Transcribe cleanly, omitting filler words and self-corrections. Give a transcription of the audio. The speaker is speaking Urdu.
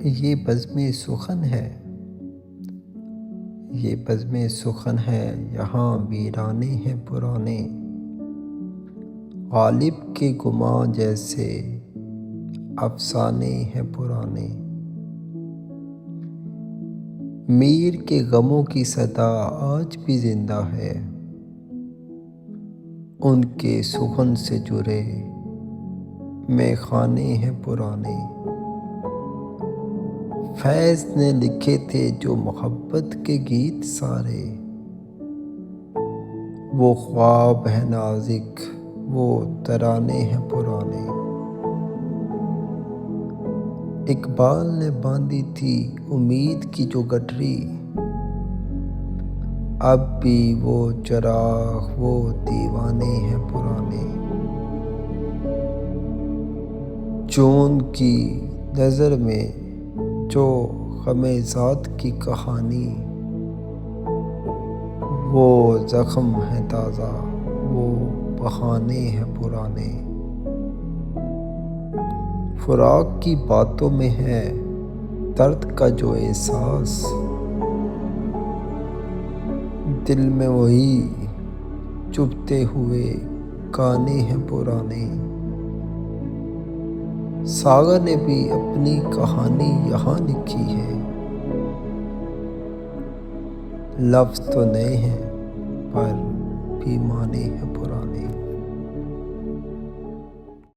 یہ بزم سخن ہے، یہ بزم سخن ہے، یہاں ویرانے ہیں پرانے، غالب کے گماں جیسے افسانے ہیں پرانے، میر کے غموں کی صدا آج بھی زندہ ہے، ان کے سخن سے جڑے میخانے ہیں پرانے، فیض نے لکھے تھے جو محبت کے گیت سارے، وہ خواب ہے نازک، وہ ترانے ہیں پرانے، اقبال نے باندھی تھی امید کی جو گٹری، اب بھی وہ چراغ وہ دیوانے ہیں پرانے، جون کی نظر میں جو غم ذات کی کہانی، وہ زخم ہے تازہ وہ بہانے ہیں پرانے، فراق کی باتوں میں ہے درد کا جو احساس، دل میں وہی چبھتے ہوئے گانے ہیں پرانے، ساگر نے بھی اپنی کہانی یہاں لکھی ہے، لفظ تو نئے ہیں پر بھی معنی ہے